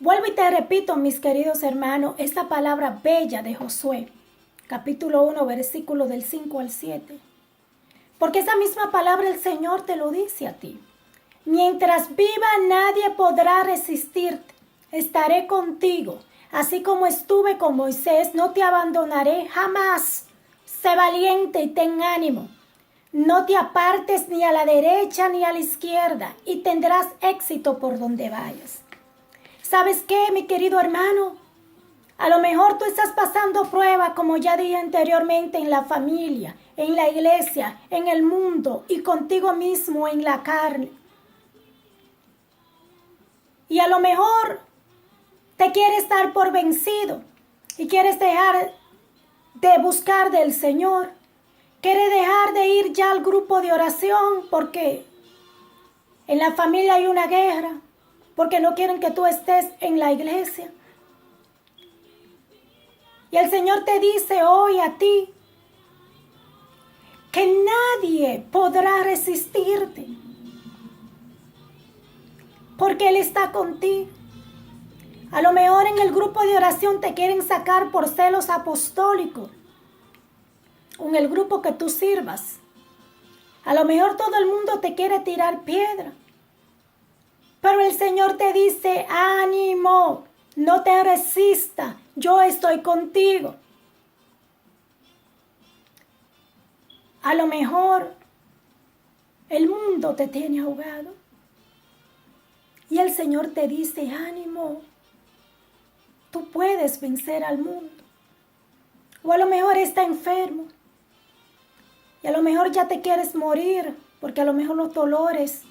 Vuelvo y te repito, mis queridos hermanos, esta palabra bella de Josué, capítulo 1, versículo del 5 al 7. Porque esa misma palabra el Señor te lo dice a ti. Mientras viva nadie podrá resistirte. Estaré contigo. Así como estuve con Moisés, no te abandonaré jamás. Sé valiente y ten ánimo. No te apartes ni a la derecha ni a la izquierda y tendrás éxito por donde vayas. ¿Sabes qué, mi querido hermano? A lo mejor tú estás pasando prueba, como ya dije anteriormente, en la familia, en la iglesia, en el mundo y contigo mismo en la carne. Y a lo mejor te quieres dar por vencido y quieres dejar de buscar del Señor. Quieres dejar de ir ya al grupo de oración porque en la familia hay una guerra, porque no quieren que tú estés en la iglesia. Y el Señor te dice hoy a ti que nadie podrá resistirte, porque Él está contigo. A lo mejor en el grupo de oración te quieren sacar por celos apostólicos, o en el grupo que tú sirvas. A lo mejor todo el mundo te quiere tirar piedra, pero el Señor te dice, ánimo, no te resistas, yo estoy contigo. A lo mejor el mundo te tiene ahogado y el Señor te dice, ánimo, tú puedes vencer al mundo. O a lo mejor está enfermo y a lo mejor ya te quieres morir porque a lo mejor los dolores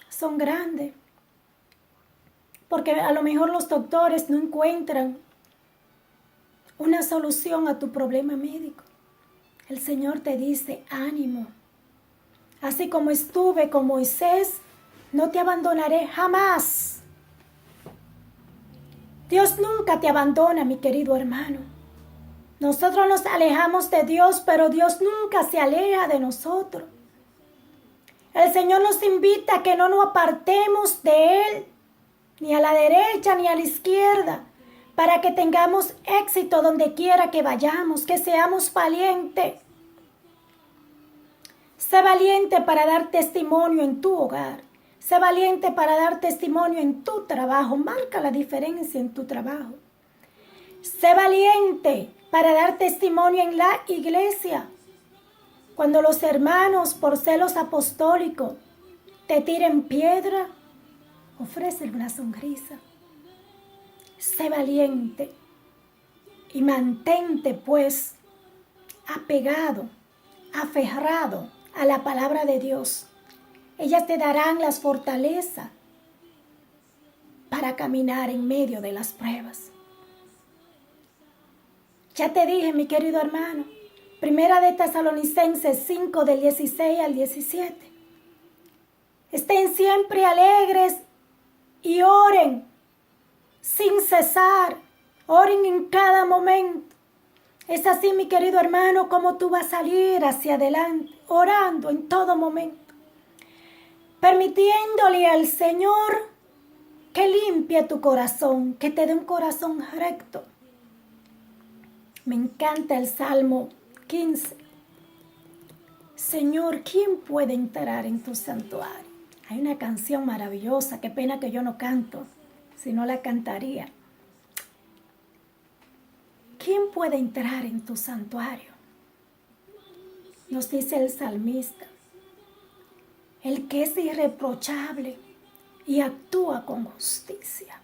son grandes. Porque a lo mejor los doctores no encuentran una solución a tu problema médico. El Señor te dice, ánimo. Así como estuve con Moisés, no te abandonaré jamás. Dios nunca te abandona, mi querido hermano. Nosotros nos alejamos de Dios, pero Dios nunca se aleja de nosotros. El Señor nos invita a que no nos apartemos de Él, ni a la derecha ni a la izquierda, para que tengamos éxito donde quiera que vayamos, que seamos valientes. Sé valiente para dar testimonio en tu hogar. Sé valiente para dar testimonio en tu trabajo. Marca la diferencia en tu trabajo. Sé valiente para dar testimonio en la iglesia. Cuando los hermanos, por celos apostólicos, te tiren piedra, ofrécele una sonrisa. Sé valiente y mantente pues apegado, aferrado a la palabra de Dios. Ellas te darán las fortalezas para caminar en medio de las pruebas. Ya te dije, mi querido hermano, Primera de Tesalonicenses 5 del 16 al 17. Estén siempre alegres y oren sin cesar. Oren en cada momento. Es así, mi querido hermano, como tú vas a salir hacia adelante, orando en todo momento, permitiéndole al Señor que limpie tu corazón, que te dé un corazón recto. Me encanta el Salmo 15. Señor, ¿quién puede entrar en tu santuario? Hay una canción maravillosa, qué pena que yo no canto, si no la cantaría. ¿Quién puede entrar en tu santuario? Nos dice el salmista, el que es irreprochable y actúa con justicia.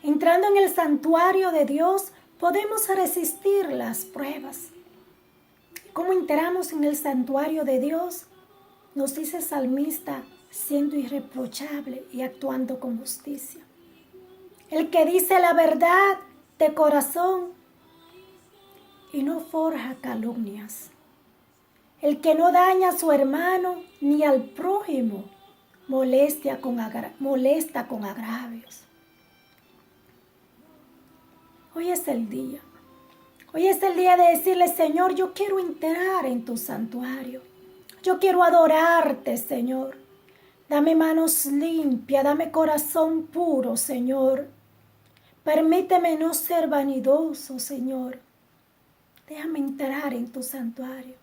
Entrando en el santuario de Dios, podemos resistir las pruebas. ¿Cómo entramos en el santuario de Dios? Nos dice el salmista, siendo irreprochable y actuando con justicia. El que dice la verdad de corazón y no forja calumnias. El que no daña a su hermano ni al prójimo, molesta con agravios. Hoy es el día. Hoy es el día de decirle, Señor, yo quiero entrar en tu santuario. Yo quiero adorarte, Señor. Dame manos limpias, dame corazón puro, Señor. Permíteme no ser vanidoso, Señor. Déjame entrar en tu santuario.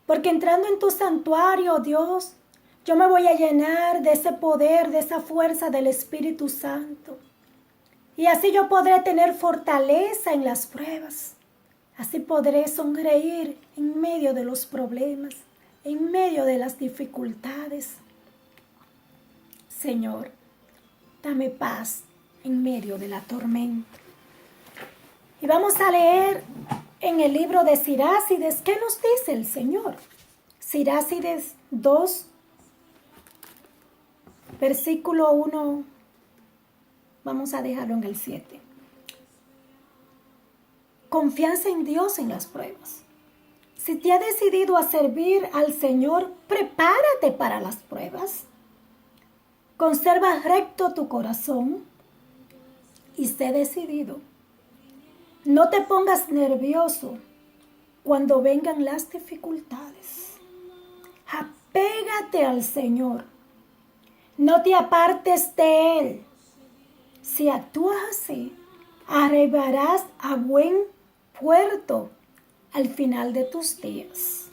Porque entrando en tu santuario, Dios, yo me voy a llenar de ese poder, de esa fuerza del Espíritu Santo. Y así yo podré tener fortaleza en las pruebas. Así podré sonreír en medio de los problemas, en medio de las dificultades. Señor, dame paz en medio de la tormenta. Y vamos a leer en el libro de Sirácides, ¿qué nos dice el Señor? Sirácides 2, versículo 1, vamos a dejarlo en el 7. Confianza en Dios en las pruebas. Si te has decidido a servir al Señor, prepárate para las pruebas. Conserva recto tu corazón y sé decidido. No te pongas nervioso cuando vengan las dificultades. Apégate al Señor. No te apartes de Él. Si actúas así, arribarás a buen puerto al final de tus días.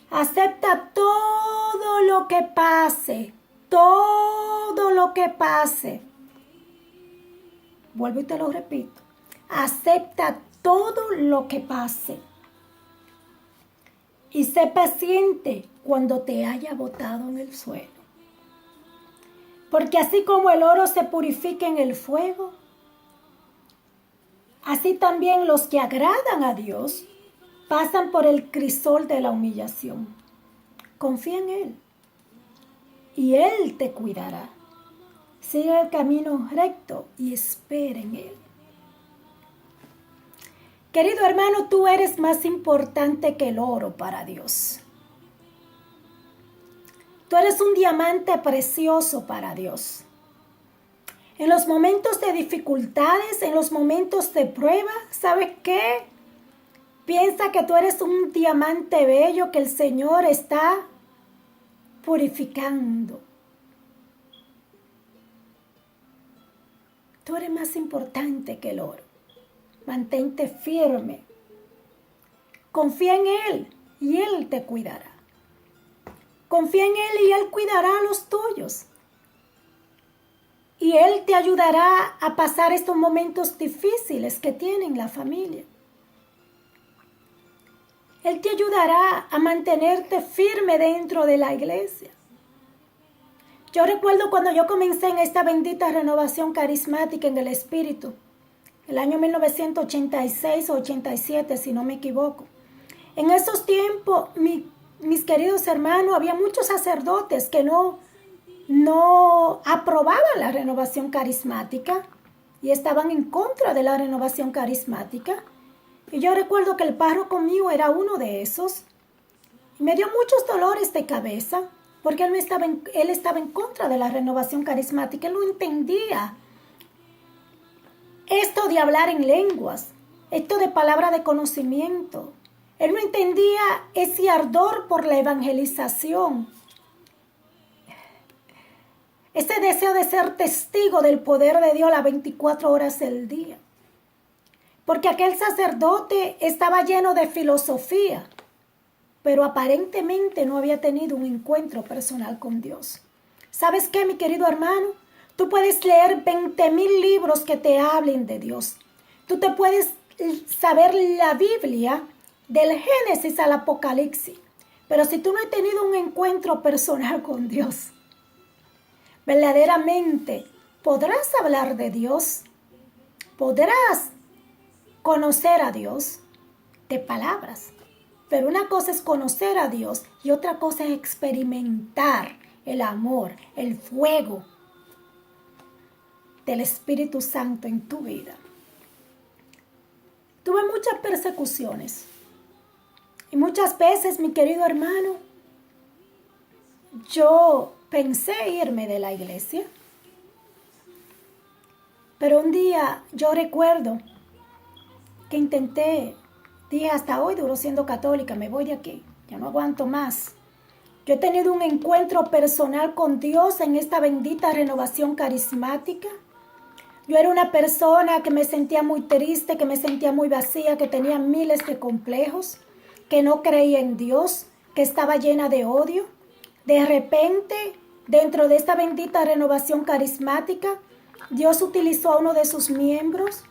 Acepta todo lo que pase. Todo lo que pase. Vuelvo y te lo repito. Acepta todo lo que pase. Y sé paciente cuando te haya botado en el suelo. Porque así como el oro se purifica en el fuego, así también los que agradan a Dios pasan por el crisol de la humillación. Confía en Él y Él te cuidará. Sigue el camino recto y espera en Él. Querido hermano, tú eres más importante que el oro para Dios. Tú eres un diamante precioso para Dios. En los momentos de dificultades, en los momentos de prueba, ¿sabes qué? Piensa que tú eres un diamante bello que el Señor está purificando. Tú eres más importante que el oro. Mantente firme. Confía en Él y Él te cuidará. Confía en Él y Él cuidará a los tuyos. Y Él te ayudará a pasar estos momentos difíciles que tienen la familia. Él te ayudará a mantenerte firme dentro de la iglesia. Yo recuerdo cuando yo comencé en esta bendita renovación carismática en el Espíritu, el año 1986 o 87, si no me equivoco. En esos tiempos, mis queridos hermanos, había muchos sacerdotes que no aprobaban la renovación carismática y estaban en contra de la renovación carismática. Y yo recuerdo que el párroco mío era uno de esos. Y me dio muchos dolores de cabeza porque él estaba en contra de la renovación carismática. Él no entendía esto de hablar en lenguas, esto de palabra de conocimiento. Él no entendía ese ardor por la evangelización, ese deseo de ser testigo del poder de Dios las 24 horas del día. Porque aquel sacerdote estaba lleno de filosofía, pero aparentemente no había tenido un encuentro personal con Dios. ¿Sabes qué, mi querido hermano? Tú puedes leer 20,000 libros que te hablen de Dios. Tú te puedes saber la Biblia del Génesis al Apocalipsis. Pero si tú no has tenido un encuentro personal con Dios, verdaderamente podrás hablar de Dios, podrás conocer a Dios de palabras. Pero una cosa es conocer a Dios y otra cosa es experimentar el amor, el fuego del Espíritu Santo en tu vida. Tuve muchas persecuciones y muchas veces, mi querido hermano, yo pensé irme de la iglesia, pero un día yo recuerdo que intenté, dije hasta hoy duro siendo católica, me voy de aquí, ya no aguanto más. Yo he tenido un encuentro personal con Dios en esta bendita renovación carismática. Yo era una persona que me sentía muy triste, que me sentía muy vacía, que tenía miles de complejos, que no creía en Dios, que estaba llena de odio. De repente, dentro de esta bendita renovación carismática, Dios utilizó a uno de sus miembros.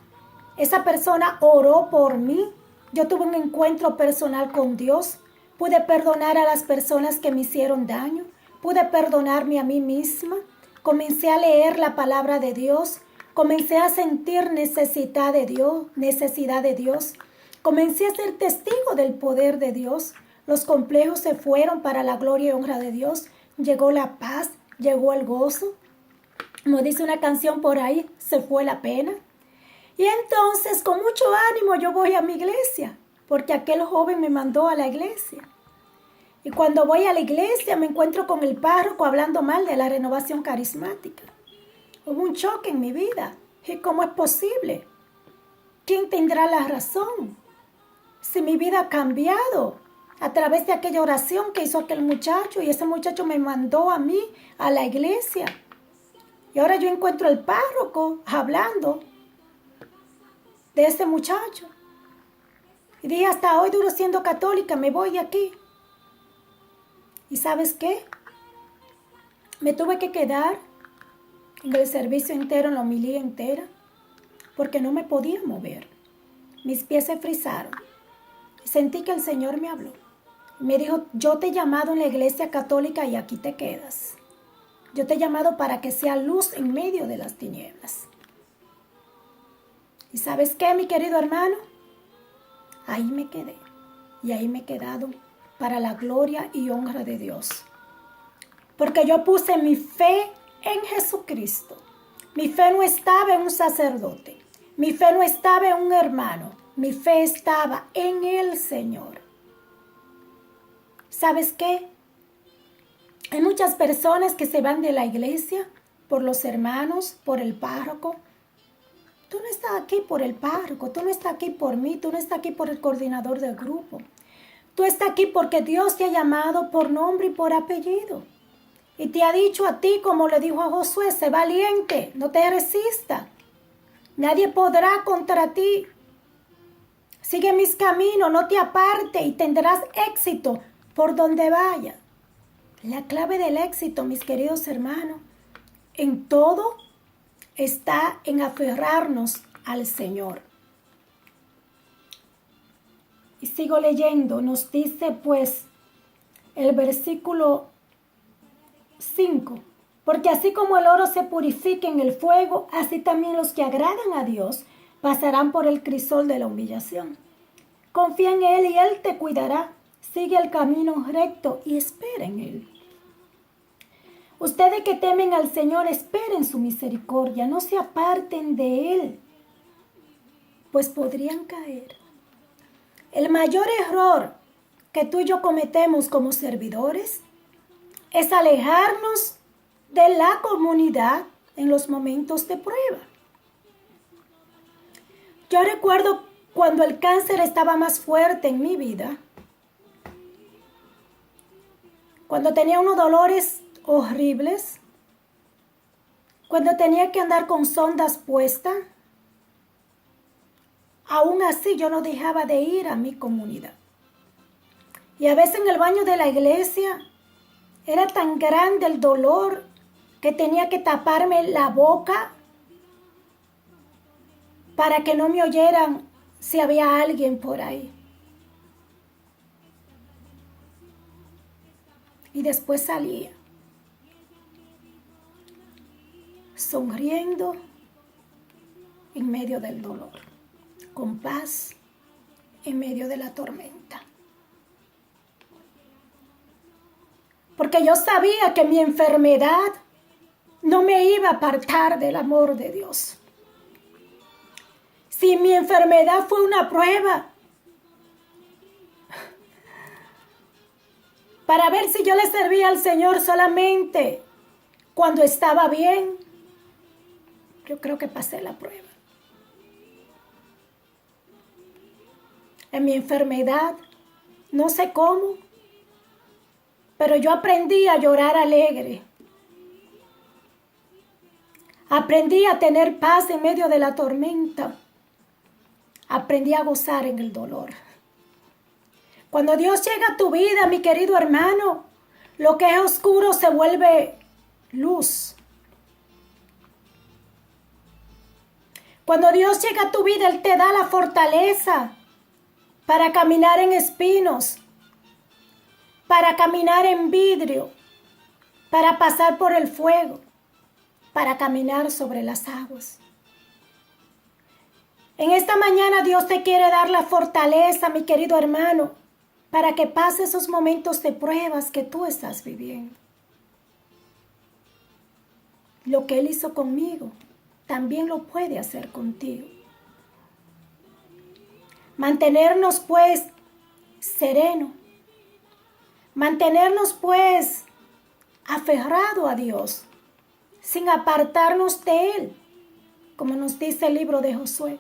Esa persona oró por mí. Yo tuve un encuentro personal con Dios. Pude perdonar a las personas que me hicieron daño. Pude perdonarme a mí misma. Comencé a leer la palabra de Dios. Comencé a sentir necesidad de Dios. Comencé a ser testigo del poder de Dios. Los complejos se fueron para la gloria y honra de Dios. Llegó la paz, llegó el gozo. Como dice una canción por ahí, se fue la pena. Y entonces, con mucho ánimo, yo voy a mi iglesia, porque aquel joven me mandó a la iglesia. Y cuando voy a la iglesia me encuentro con el párroco hablando mal de la renovación carismática. Hubo un choque en mi vida. ¿Y cómo es posible? ¿Quién tendrá la razón? Si mi vida ha cambiado a través de aquella oración que hizo aquel muchacho, y ese muchacho me mandó a mí a la iglesia. Y ahora yo encuentro al párroco hablando de ese muchacho. Y dije, hasta hoy duro siendo católica, me voy de aquí. ¿Y sabes qué? Me tuve que quedar en el servicio entero, en la homilía entera, porque no me podía mover. Mis pies se frizaron. Sentí que el Señor me habló. Me dijo, yo te he llamado en la iglesia católica y aquí te quedas. Yo te he llamado para que sea luz en medio de las tinieblas. ¿Y sabes qué, mi querido hermano? Ahí me quedé. Y ahí me he quedado para la gloria y honra de Dios. Porque yo puse mi fe en Jesucristo. Mi fe no estaba en un sacerdote. Mi fe no estaba en un hermano. Mi fe estaba en el Señor. ¿Sabes qué? Hay muchas personas que se van de la iglesia por los hermanos, por el párroco. Tú no estás aquí por el párroco, tú no estás aquí por mí, tú no estás aquí por el coordinador del grupo. Tú estás aquí porque Dios te ha llamado por nombre y por apellido. Y te ha dicho a ti, como le dijo a Josué, sé valiente, no te resistas. Nadie podrá contra ti. Sigue mis caminos, no te apartes y tendrás éxito por donde vayas. La clave del éxito, mis queridos hermanos, en todo está en aferrarnos al Señor. Y sigo leyendo, nos dice pues el versículo 5, porque así como el oro se purifica en el fuego, así también los que agradan a Dios pasarán por el crisol de la humillación. Confía en Él y Él te cuidará. Sigue el camino recto y espera en Él. Ustedes que temen al Señor, esperen su misericordia, no se aparten de Él, pues podrían caer. El mayor error que tú y yo cometemos como servidores es alejarnos de la comunidad en los momentos de prueba. Yo recuerdo cuando el cáncer estaba más fuerte en mi vida, cuando tenía unos dolores horribles, cuando tenía que andar con sondas puestas, aún así yo no dejaba de ir a mi comunidad. Y a veces en el baño de la iglesia era tan grande el dolor que tenía que taparme la boca para que no me oyeran si había alguien por ahí. Y después salía, sonriendo en medio del dolor, con paz en medio de la tormenta. Porque yo sabía que mi enfermedad no me iba a apartar del amor de Dios. Si mi enfermedad fue una prueba para ver si yo le servía al Señor solamente cuando estaba bien, yo creo que pasé la prueba. En mi enfermedad, no sé cómo, pero yo aprendí a llorar alegre. Aprendí a tener paz en medio de la tormenta. Aprendí a gozar en el dolor. Cuando Dios llega a tu vida, mi querido hermano, lo que es oscuro se vuelve luz. Cuando Dios llega a tu vida, Él te da la fortaleza para caminar en espinos, para caminar en vidrio, para pasar por el fuego, para caminar sobre las aguas. En esta mañana Dios te quiere dar la fortaleza, mi querido hermano, para que pases esos momentos de pruebas que tú estás viviendo. Lo que Él hizo conmigo, también lo puede hacer contigo. Mantenernos pues sereno, mantenernos pues aferrado a Dios, sin apartarnos de Él, como nos dice el libro de Josué,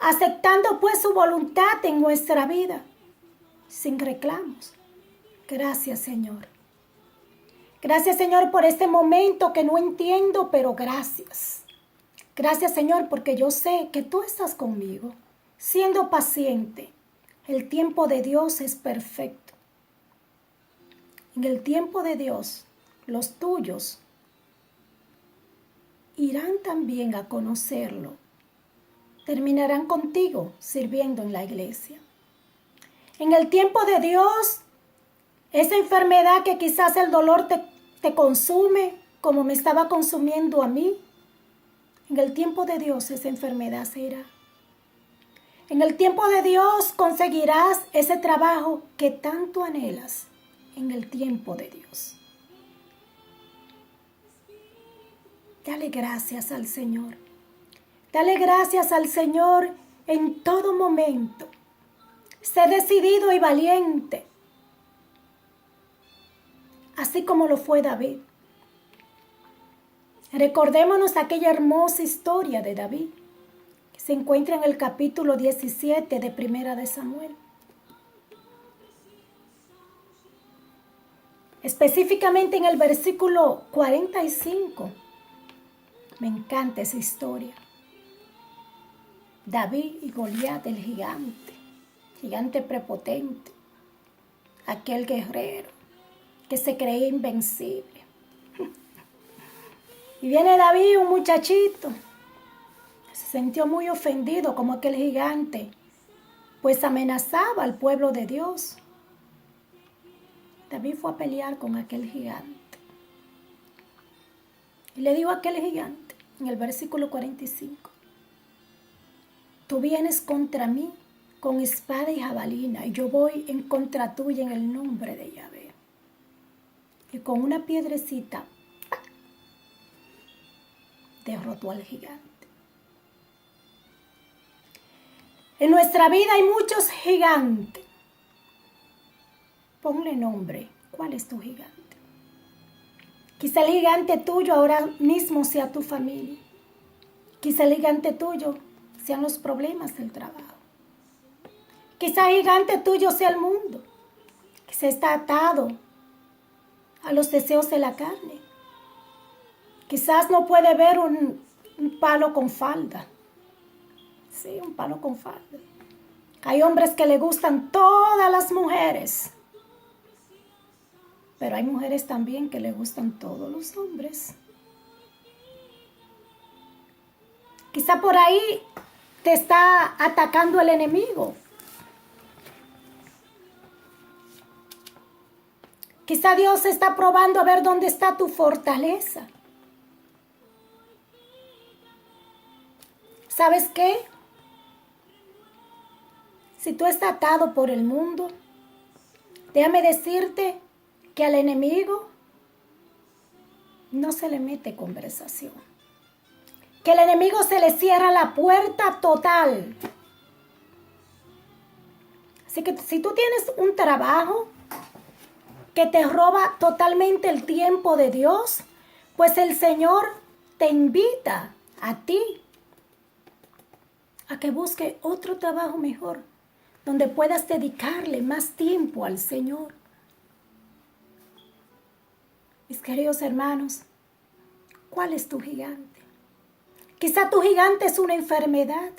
aceptando pues su voluntad en nuestra vida, sin reclamos. Gracias, Señor. Gracias, Señor, por este momento que no entiendo, pero gracias. Gracias, Señor, porque yo sé que tú estás conmigo, siendo paciente. El tiempo de Dios es perfecto. En el tiempo de Dios, los tuyos irán también a conocerlo. Terminarán contigo sirviendo en la iglesia. En el tiempo de Dios, esa enfermedad que quizás el dolor te consume, como me estaba consumiendo a mí, en el tiempo de Dios esa enfermedad se irá. En el tiempo de Dios conseguirás ese trabajo que tanto anhelas, en el tiempo de Dios. Dale gracias al Señor. Dale gracias al Señor en todo momento. Sé decidido y valiente, así como lo fue David. Recordémonos aquella hermosa historia de David, que se encuentra en el capítulo 17 de Primera de Samuel. Específicamente en el versículo 45. Me encanta esa historia. David y Goliat, el gigante prepotente, aquel guerrero que se creía invencible. Y viene David, un muchachito, se sintió muy ofendido como aquel gigante, pues amenazaba al pueblo de Dios. David fue a pelear con aquel gigante. Y le dijo a aquel gigante, en el versículo 45, tú vienes contra mí con espada y jabalina, y yo voy en contra tuya en el nombre de Yahvé. Y con una piedrecita, ¡pac!, derrotó al gigante. En nuestra vida hay muchos gigantes. Ponle nombre. ¿Cuál es tu gigante? Quizá el gigante tuyo ahora mismo sea tu familia. Quizá el gigante tuyo sean los problemas del trabajo. Quizá el gigante tuyo sea el mundo, que se está atado a los deseos de la carne. Quizás no puede ver un palo con falda. Sí, un palo con falda. Hay hombres que le gustan todas las mujeres, pero hay mujeres también que le gustan todos los hombres. Quizá por ahí te está atacando el enemigo. Quizá Dios está probando a ver dónde está tu fortaleza. ¿Sabes qué? Si tú estás atado por el mundo, déjame decirte que al enemigo no se le mete conversación. Que al enemigo se le cierra la puerta total. Así que si tú tienes un trabajo que te roba totalmente el tiempo de Dios, pues el Señor te invita a ti a que busque otro trabajo mejor, donde puedas dedicarle más tiempo al Señor. Mis queridos hermanos, ¿cuál es tu gigante? Quizá tu gigante es una enfermedad.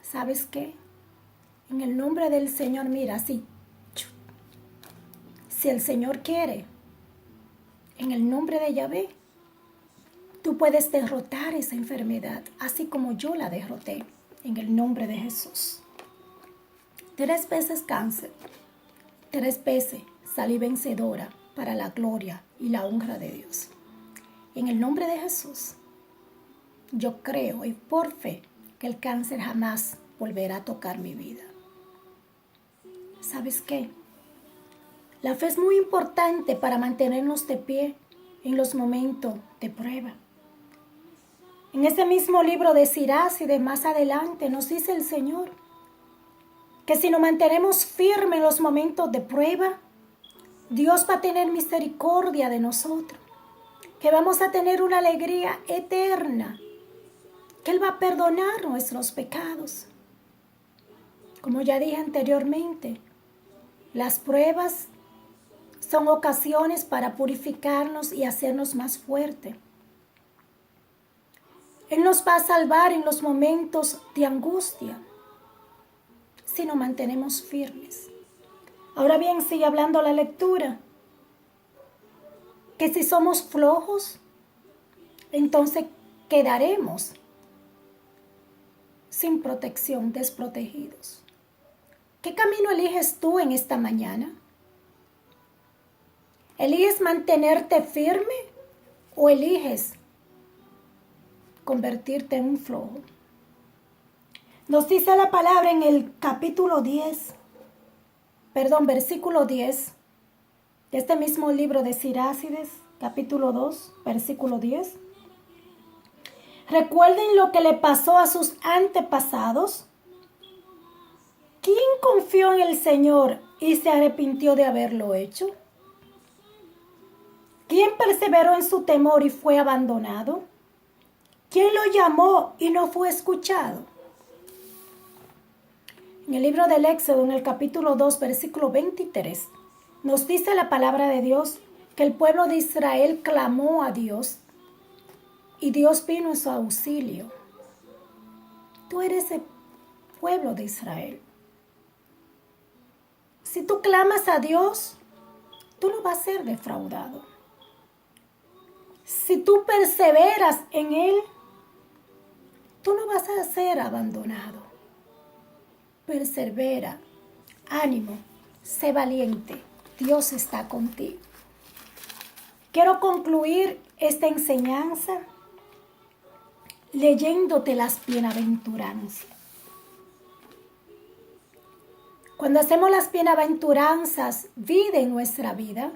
¿Sabes qué? En el nombre del Señor, mira, así. Si el Señor quiere, en el nombre de Yahvé, tú puedes derrotar esa enfermedad, así como yo la derroté, en el nombre de Jesús. 3 veces cáncer, 3 veces salí vencedora para la gloria y la honra de Dios. En el nombre de Jesús, yo creo y por fe que el cáncer jamás volverá a tocar mi vida. ¿Sabes qué? La fe es muy importante para mantenernos de pie en los momentos de prueba. En este mismo libro de Sirach y de más adelante nos dice el Señor que si nos mantenemos firmes en los momentos de prueba, Dios va a tener misericordia de nosotros, que vamos a tener una alegría eterna, que Él va a perdonar nuestros pecados. Como ya dije anteriormente, las pruebas son ocasiones para purificarnos y hacernos más fuertes. Él nos va a salvar en los momentos de angustia si nos mantenemos firmes. Ahora bien, sigue hablando la lectura, que si somos flojos, entonces quedaremos sin protección, desprotegidos. ¿Qué camino eliges tú en esta mañana? ¿Eliges mantenerte firme o eliges convertirte en un flojo? Nos dice la palabra en el versículo 10 de este mismo libro de Sirácides, capítulo 2, versículo 10. Recuerden lo que le pasó a sus antepasados. ¿Quién confió en el Señor y se arrepintió de haberlo hecho? ¿Quién perseveró en su temor y fue abandonado? ¿Quién lo llamó y no fue escuchado? En el libro del Éxodo, en el capítulo 2, versículo 23, nos dice la palabra de Dios que el pueblo de Israel clamó a Dios y Dios vino en su auxilio. Tú eres el pueblo de Israel. Si tú clamas a Dios, tú no vas a ser defraudado. Si tú perseveras en Él, tú no vas a ser abandonado. Persevera, ánimo, sé valiente. Dios está contigo. Quiero concluir esta enseñanza leyéndote las bienaventuranzas. Cuando hacemos las bienaventuranzas vida en nuestra vida,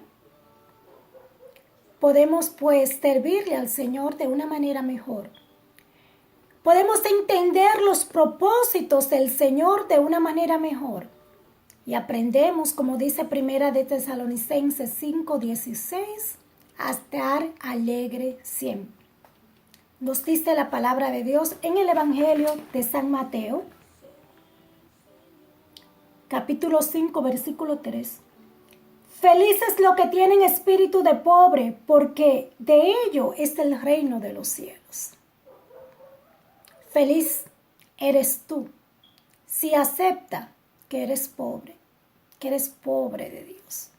podemos pues servirle al Señor de una manera mejor. Podemos entender los propósitos del Señor de una manera mejor. Y aprendemos, como dice Primera de Tesalonicenses 5:16, a estar alegre siempre. Nos dice la palabra de Dios en el Evangelio de San Mateo, capítulo 5, versículo 3. Felices los que tienen espíritu de pobre, porque de ello es el reino de los cielos. Feliz eres tú si acepta que eres pobre de Dios.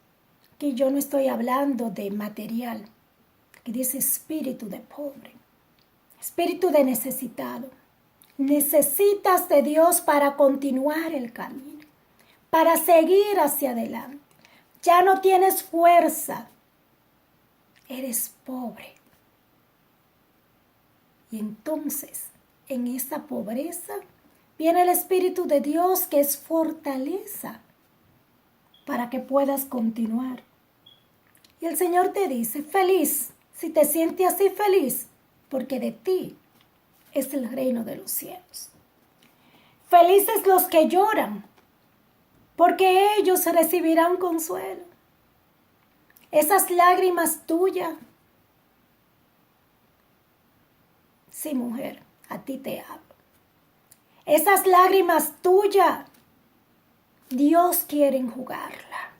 Que yo no estoy hablando de material, que dice espíritu de pobre, espíritu de necesitado. Necesitas de Dios para continuar el camino, para seguir hacia adelante. Ya no tienes fuerza, eres pobre. Y entonces, en esa pobreza, viene el Espíritu de Dios, que es fortaleza para que puedas continuar. Y el Señor te dice, feliz, si te sientes así feliz, porque de ti es el reino de los cielos. Felices los que lloran, porque ellos recibirán consuelo. Esas lágrimas tuyas, sí, mujer, a ti te hablo. Esas lágrimas tuyas, Dios quiere enjugarla.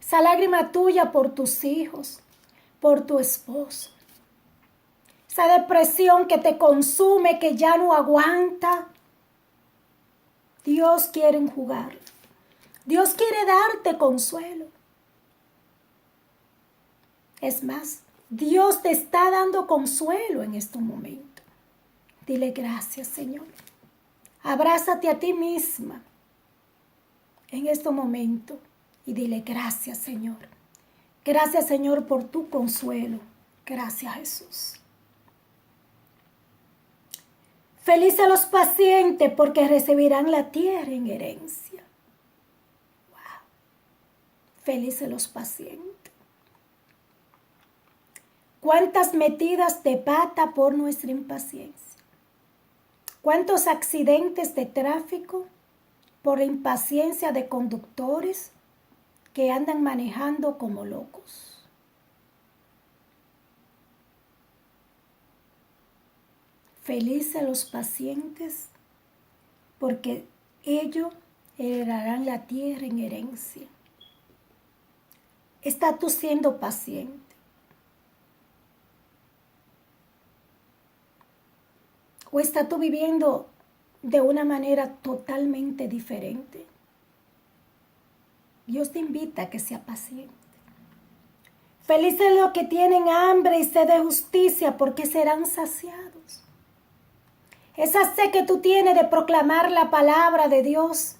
esa lágrima tuya por tus hijos, por tu esposo. Esa depresión que te consume, que ya no aguanta. Dios quiere enjugarla. Dios quiere darte consuelo. Es más, Dios te está dando consuelo en este momento. Dile gracias, Señor. Abrázate a ti misma en este momento y dile gracias, Señor. Gracias, Señor, por tu consuelo. Gracias, Jesús. Felices los pacientes porque recibirán la tierra en herencia. Wow. Felices los pacientes. Cuántas metidas de pata por nuestra impaciencia. Cuántos accidentes de tráfico por impaciencia de conductores que andan manejando como locos. Felices los pacientes porque ellos heredarán la tierra en herencia. ¿Estás tú siendo paciente? ¿O estás tú viviendo de una manera totalmente diferente? Dios te invita a que sea paciente. Felices los que tienen hambre y sed de justicia porque serán saciados. Esa sed que tú tienes de proclamar la palabra de Dios.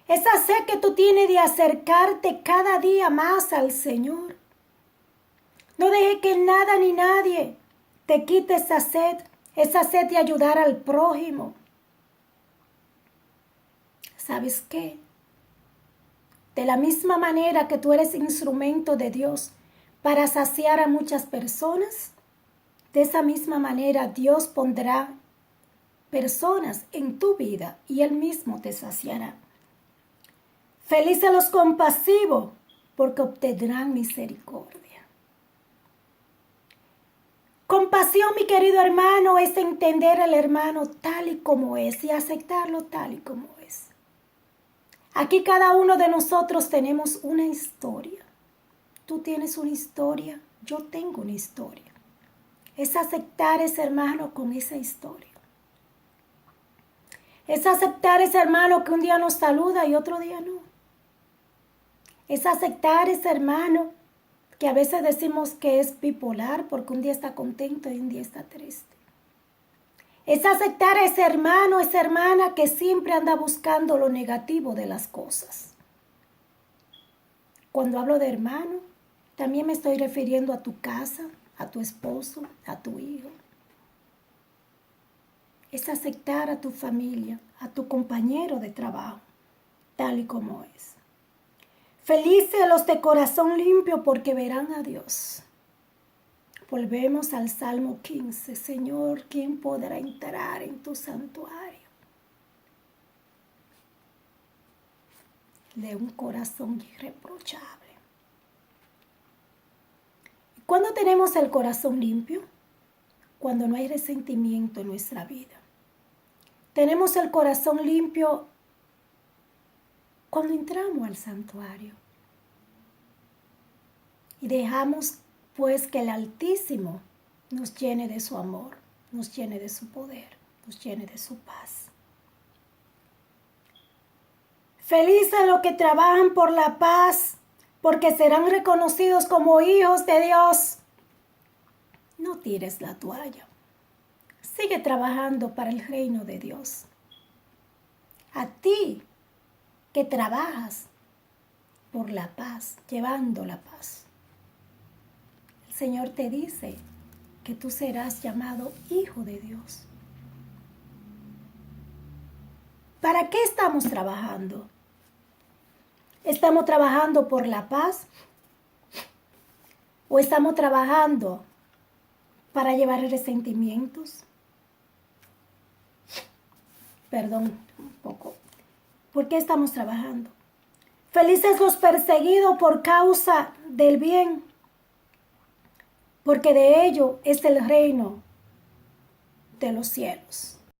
Esa sed que tú tienes de acercarte cada día más al Señor. No dejes que nada ni nadie te quite esa sed de ayudar al prójimo. ¿Sabes qué? De la misma manera que tú eres instrumento de Dios para saciar a muchas personas, de esa misma manera Dios pondrá personas en tu vida y Él mismo te saciará. Felices los compasivos porque obtendrán misericordia. Compasión, mi querido hermano, es entender al hermano tal y como es y aceptarlo tal y como es. Aquí cada uno de nosotros tenemos una historia. Tú tienes una historia, yo tengo una historia. Es aceptar a ese hermano con esa historia. Es aceptar a ese hermano que un día nos saluda y otro día no. Es aceptar a ese hermano que a veces decimos que es bipolar porque un día está contento y un día está triste. Es aceptar a ese hermano, esa hermana que siempre anda buscando lo negativo de las cosas. Cuando hablo de hermano, también me estoy refiriendo a tu casa, a tu esposo, a tu hijo. Es aceptar a tu familia, a tu compañero de trabajo, tal y como es. Felices los de corazón limpio porque verán a Dios. Volvemos al Salmo 15. Señor, ¿quién podrá entrar en tu santuario? De un corazón irreprochable. ¿Cuándo tenemos el corazón limpio? Cuando no hay resentimiento en nuestra vida. Tenemos el corazón limpio cuando entramos al santuario. Y dejamos pues que el Altísimo nos llene de su amor, nos llene de su poder, nos llene de su paz. Felices los que trabajan por la paz, porque serán reconocidos como hijos de Dios. No tires la toalla. Sigue trabajando para el reino de Dios. A ti que trabajas por la paz, llevando la paz. El Señor te dice que tú serás llamado hijo de Dios. ¿Para qué estamos trabajando? ¿Estamos trabajando por la paz? ¿O estamos trabajando para llevar resentimientos? Perdón, un poco. ¿Por qué estamos trabajando? Felices los perseguidos por causa del bien, porque de ello es el reino de los cielos.